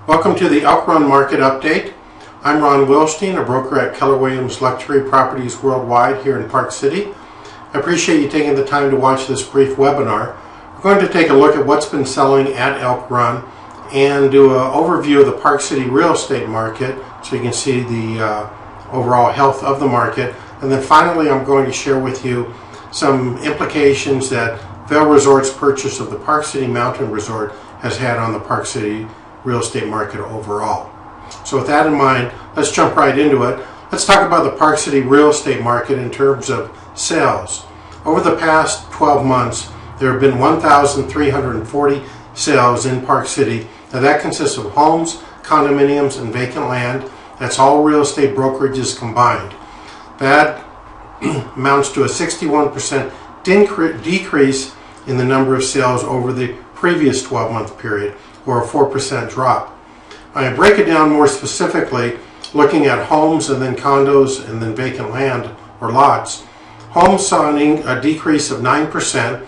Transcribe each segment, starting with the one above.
Welcome to the Elk Run Market Update. I'm Ron Wilstein, a broker at Keller Williams Luxury Properties Worldwide here in Park City. I appreciate you taking the time to watch this brief webinar. We're going to take a look at what's been selling at Elk Run and do an overview of the Park City real estate market so you can see the overall health of the market. And then finally, I'm going to share with you some implications that Vail Resorts' purchase of the Park City Mountain Resort has had on the Park City real estate market overall. So with that in mind, let's jump right into it. Let's talk about the Park City real estate market in terms of sales. Over the past 12 months, there have been 1,340 sales in Park City. Now that consists of homes, condominiums, and vacant land. That's all real estate brokerages combined. That amounts to a 61% decrease in the number of sales over the previous 12-month period, or a 4% drop. I break it down more specifically, looking at homes and then condos and then vacant land or lots. Homes saw a decrease of 9%,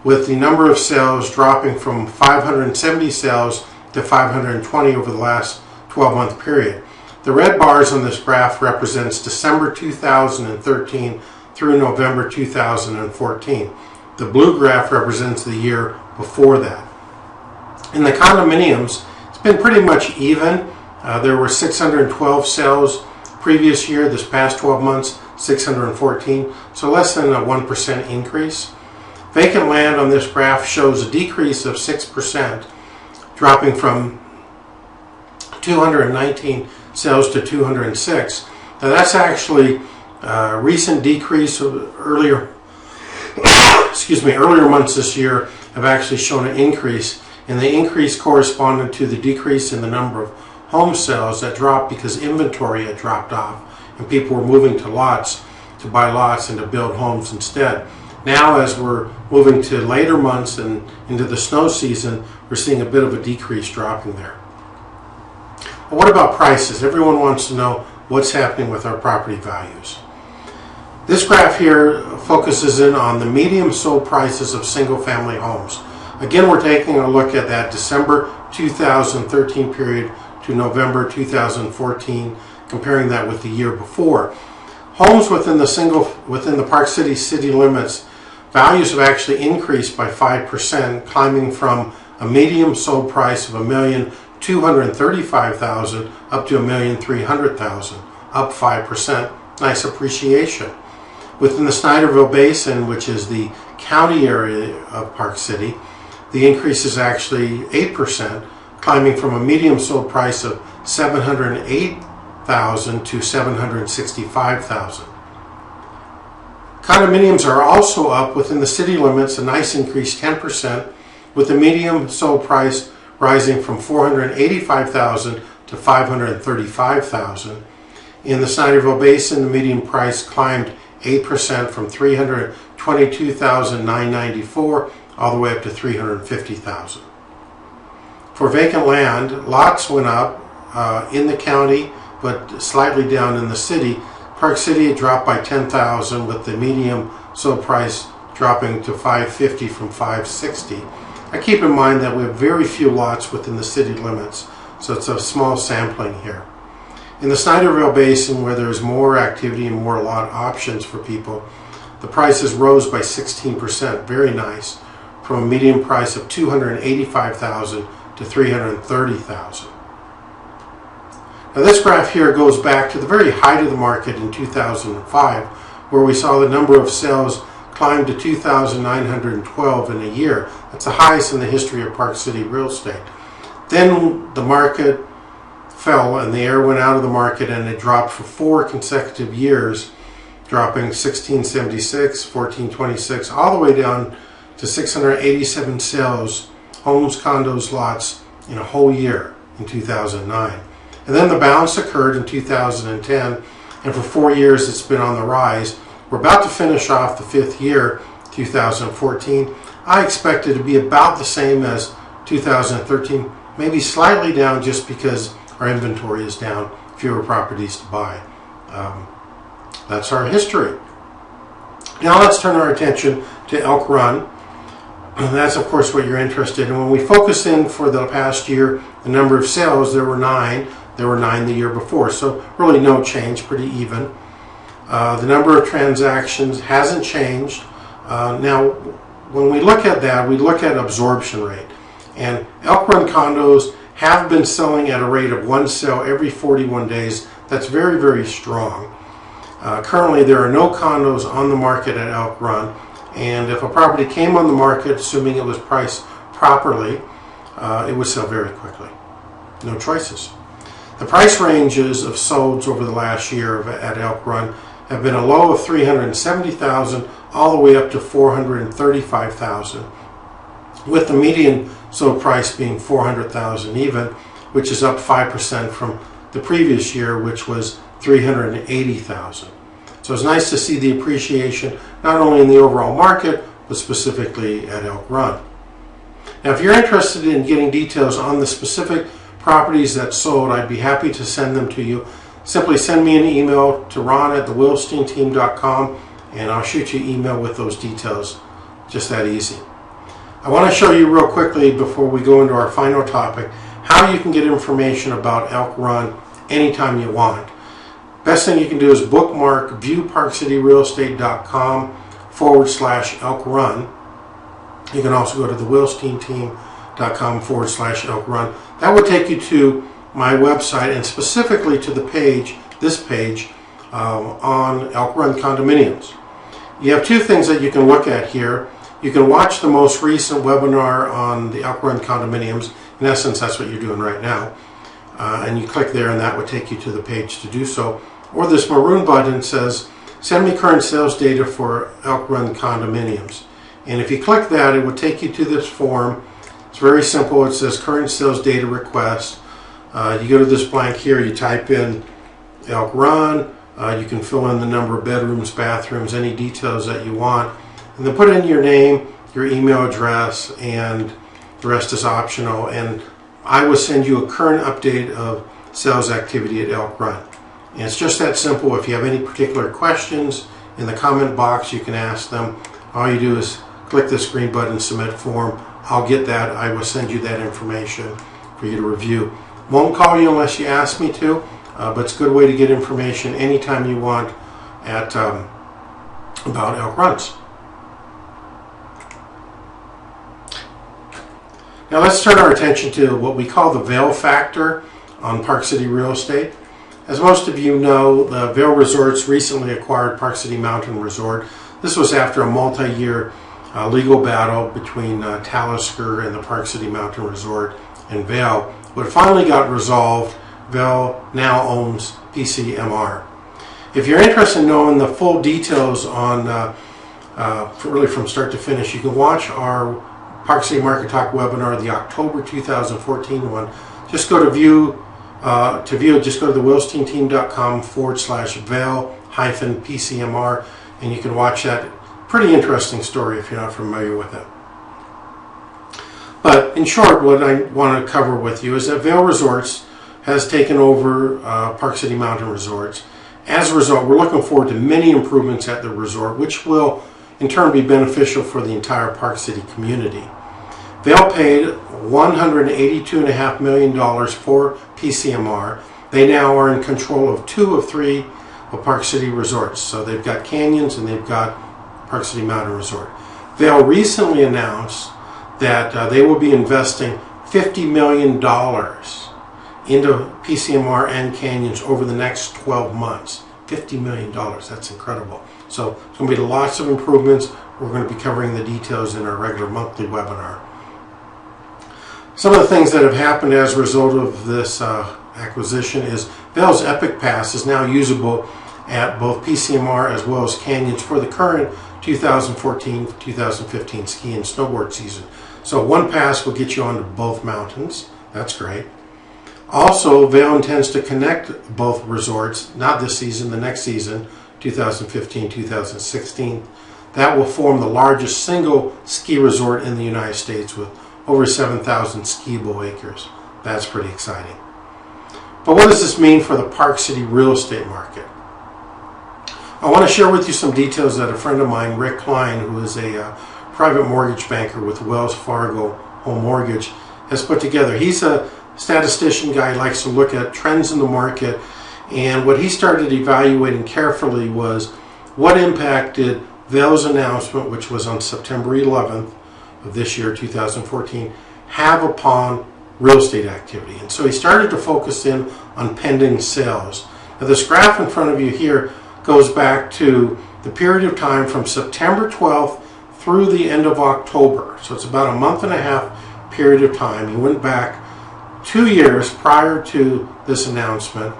with the number of sales dropping from 570 sales to 520 over the last 12-month period. The red bars on this graph represents December 2013 through November 2014. The blue graph represents the year before that. In the condominiums, it's been pretty much even. There were 612 sales previous year. This past 12 months, 614, so less than a 1% increase. Vacant land on this graph shows a decrease of 6%, dropping from 219 sales to 206. Now that's actually a recent decrease of earlier months this year have actually shown an increase, and the increase corresponded to the decrease in the number of home sales that dropped because inventory had dropped off and people were moving to lots to buy lots and to build homes instead. Now, as we're moving to later months and into the snow season, we're seeing a bit of a decrease dropping there. But what about prices? Everyone wants to know what's happening with our property values. This graph here focuses in on the median sold prices of single-family homes. Again, we're taking a look at that December 2013 period to November 2014, comparing that with the year before. Homes within the Park City city limits, values have actually increased by 5%, climbing from a median sold price of $1,235,000 up to $1,300,000, up 5%. Nice appreciation. Within the Snyderville Basin, which is the county area of Park City, the increase is actually 8%, climbing from a median sold price of $708,000 to $765,000. Condominiums are also up within the city limits, a nice increase, 10%, with the median sold price rising from $485,000 to $535,000. In the Snyderville Basin, the median price climbed 8% from $322,994 all the way up to $350,000. For vacant land, lots went up in the county, but slightly down in the city. Park City dropped by 10,000, with the median sold price dropping to $550 from $560. I keep in mind that we have very few lots within the city limits, so it's a small sampling here. In the Snyderville Basin, where there's more activity and more lot options for people, the prices rose by 16%, very nice, from a median price of $285,000 to $330,000. Now this graph here goes back to the very height of the market in 2005, where we saw the number of sales climb to 2,912 in a year. That's the highest in the history of Park City real estate. Then the market fell and the air went out of the market, and it dropped for 4 consecutive years, dropping 1676, 1426, all the way down to 687 sales, homes, condos, lots in a whole year in 2009. And then the bounce occurred in 2010, and for 4 years it's been on the rise. We're about to finish off the 5th year, 2014. I expect it to be about the same as 2013, maybe slightly down just because our inventory is down, fewer properties to buy. That's our history. Now let's turn our attention to Elk Run. And that's of course what you're interested in. When we focus in for the past year, the number of sales, there were 9. There were 9 the year before, so really no change, pretty even. The number of transactions hasn't changed. Now, when we look at that, we look at absorption rate. And Elk Run condos have been selling at a rate of 1 sale every 41 days. That's very, very strong. Currently, there are no condos on the market at Elk Run. And if a property came on the market, assuming it was priced properly, it would sell very quickly. No choices. The price ranges of solds over the last year at Elk Run have been a low of $370,000 all the way up to $435,000, with the median sold price being $400,000 even, which is up 5% from the previous year, which was $380,000. So it's nice to see the appreciation not only in the overall market, but specifically at Elk Run. Now, if you're interested in getting details on the specific properties that sold, I'd be happy to send them to you. Simply send me an email to ron@thewillsteinteam.com and I'll shoot you an email with those details. Just that easy. I want to show you real quickly before we go into our final topic how you can get information about Elk Run anytime you want. Best thing you can do is bookmark BuyParkCityRealEstate.com/Elk Run. You can also go to thewillsteinteam.com/Elk Run. That will take you to my website and specifically to the page, this page, on Elk Run condominiums. You have 2 things that you can look at here. You can watch the most recent webinar on the Elk Run condominiums. In essence, that's what you're doing right now. And you click there and that would take you to the page to do so. Or this maroon button says, send me current sales data for Elk Run condominiums. And if you click that, it will take you to this form. It's very simple. It says current sales data request. You go to this blank here, you type in Elk Run. You can fill in the number of bedrooms, bathrooms, any details that you want. And then put in your name, your email address, and the rest is optional. And I will send you a current update of sales activity at Elk Run. And it's just that simple. If you have any particular questions in the comment box, you can ask them. All you do is click this green button, submit form. I'll get that. I will send you that information for you to review. Won't call you unless you ask me to, but it's a good way to get information anytime you want at about Elk Runs. Now let's turn our attention to what we call the Vail factor on Park City Real Estate. As most of you know, the Vail Resorts recently acquired Park City Mountain Resort. This was after a multi-year legal battle between Talisker and the Park City Mountain Resort in Vail. But it finally got resolved. Vail now owns PCMR. If you're interested in knowing the full details on really from start to finish, you can watch our Park City Market Talk webinar, the October 2014 one. Just go to view, just go to thewillsteinteam.com/Vail-PCMR and you can watch that pretty interesting story if you're not familiar with it. But in short, what I want to cover with you is that Vail Resorts has taken over Park City Mountain Resorts. As a result, we're looking forward to many improvements at the resort, which will in turn be beneficial for the entire Park City community. Vail paid $182.5 million for PCMR. They now are in control of 2 of 3 of Park City Resorts. So they've got Canyons and they've got Park City Mountain Resort. Vail recently announced that they will be investing $50 million into PCMR and Canyons over the next 12 months. $50 million, that's incredible. So there's going to be lots of improvements. We're going to be covering the details in our regular monthly webinar. Some of the things that have happened as a result of this acquisition is Vail's Epic Pass is now usable at both PCMR as well as Canyons for the current 2014-2015 ski and snowboard season. So one pass will get you onto both mountains. That's great. Also, Vail intends to connect both resorts, not this season, the next season, 2015-2016. That will form the largest single ski resort in the United States with over 7,000 skiable acres. That's pretty exciting. But what does this mean for the Park City real estate market? I want to share with you some details that a friend of mine, Rick Klein, who is a private mortgage banker with Wells Fargo Home Mortgage, has put together. He's a statistician guy, likes to look at trends in the market, and what he started evaluating carefully was what impact did Vail's announcement, which was on September 11th of this year, 2014, have upon real estate activity. And so he started to focus in on pending sales. Now this graph in front of you here goes back to the period of time from September 12th through the end of October. So it's about a month and a half period of time. He went back 2 years prior to this announcement,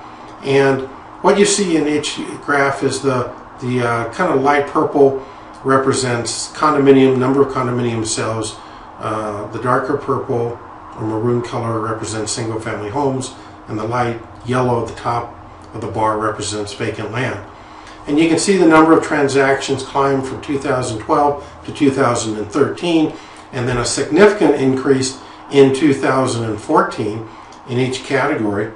and what you see in each graph is the kind of light purple represents condominium, number of condominium sales. The darker purple or maroon color represents single family homes, and the light yellow at the top of the bar represents vacant land. And you can see the number of transactions climb from 2012 to 2013, and then a significant increase in 2014 in each category.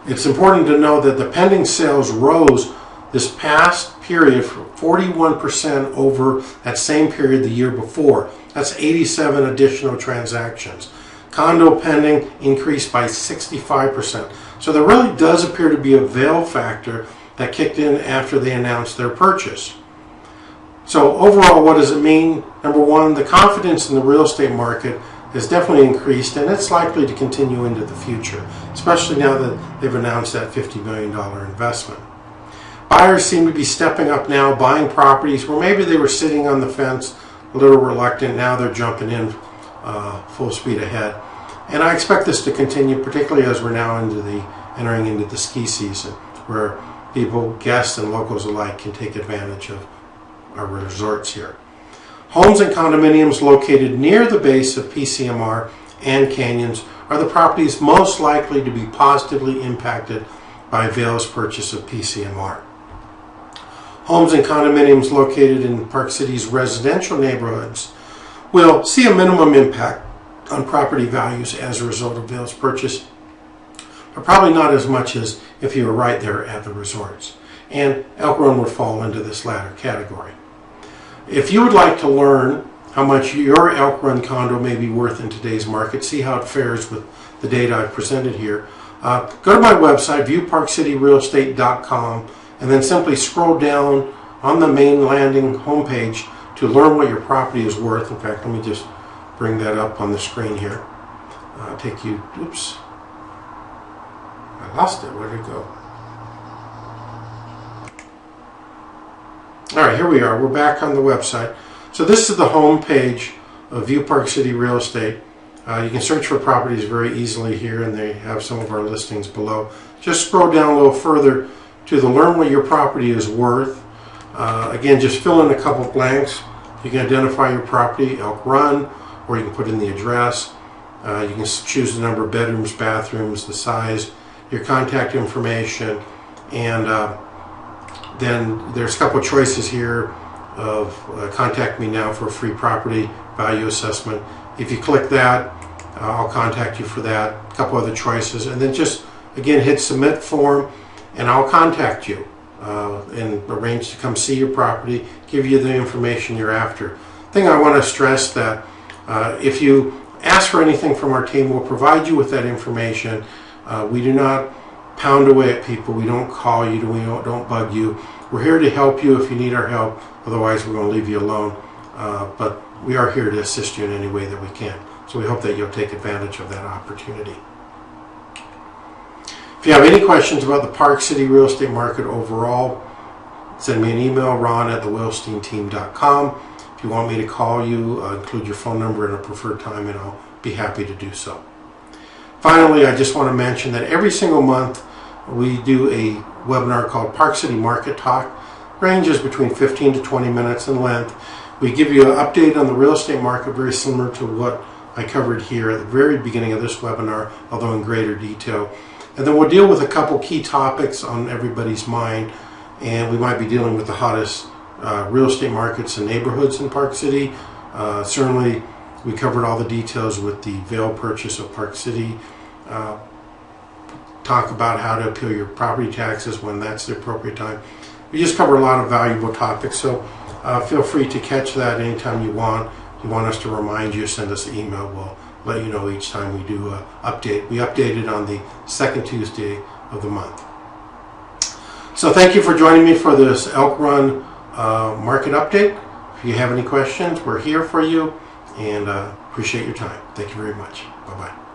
It's important to know that the pending sales rose this past period for 41% over that same period the year before. That's 87 additional transactions. Condo pending increased by 65%. So there really does appear to be a Vail factor that kicked in after they announced their purchase. So overall, what does it mean? Number one, the confidence in the real estate market has definitely increased, and it's likely to continue into the future, especially now that they've announced that $50 million investment. Buyers seem to be stepping up now, buying properties where maybe they were sitting on the fence, a little reluctant. Now they're jumping in full speed ahead. And I expect this to continue, particularly as we're now entering into the ski season, where people, guests and locals alike, can take advantage of our resorts here. Homes and condominiums located near the base of PCMR and canyons are the properties most likely to be positively impacted by Vail's purchase of PCMR. Homes and condominiums located in Park City's residential neighborhoods will see a minimum impact on property values as a result of Vail's purchase, but probably not as much as if you were right there at the resorts. And Elk Run would fall into this latter category. If you would like to learn how much your Elk Run condo may be worth in today's market, see how it fares with the data I've presented here, go to my website, BuyParkCityRealEstate.com, and then simply scroll down on the main landing homepage to learn what your property is worth. In fact, let me just bring that up on the screen here. Oops, I lost it. Where did it go? All right, here we are. We're back on the website. So this is the home page of View Park City Real Estate. You can search for properties very easily here, and they have some of our listings below. Just scroll down a little further to the Learn What Your Property is Worth. Again, just fill in a couple blanks. You can identify your property, Elk Run, or you can put in the address. You can choose the number of bedrooms, bathrooms, the size, your contact information, and then there's a couple choices here of contact me now for a free property value assessment. If you click that, I'll contact you for that. A couple other choices, and then just again hit submit form, and I'll contact you and arrange to come see your property, give you the information you're after. Thing I want to stress that if you ask for anything from our team, we'll provide you with that information. We do not pound away at people. We don't call you. We don't bug you. We're here to help you if you need our help. Otherwise, we're going to leave you alone. But we are here to assist you in any way that we can. So we hope that you'll take advantage of that opportunity. If you have any questions about the Park City real estate market overall, send me an email, ron@thewilsteinteam.com. If you want me to call you, include your phone number and a preferred time, and I'll be happy to do so. Finally, I just want to mention that every single month we do a webinar called Park City Market Talk. Ranges between 15 to 20 minutes in length. We give you an update on the real estate market, very similar to what I covered here at the very beginning of this webinar, although in greater detail. And then we'll deal with a couple key topics on everybody's mind, and we might be dealing with the hottest real estate markets and neighborhoods in Park City. Certainly, we covered all the details with the Vail purchase of Park City. Talk about how to appeal your property taxes when that's the appropriate time. We just cover a lot of valuable topics, so feel free to catch that anytime you want. If you want us to remind you, send us an email. We'll let you know each time we do an update. We update it on the second Tuesday of the month. So thank you for joining me for this Elk Run market update. If you have any questions, we're here for you, and appreciate your time. Thank you very much. Bye-bye.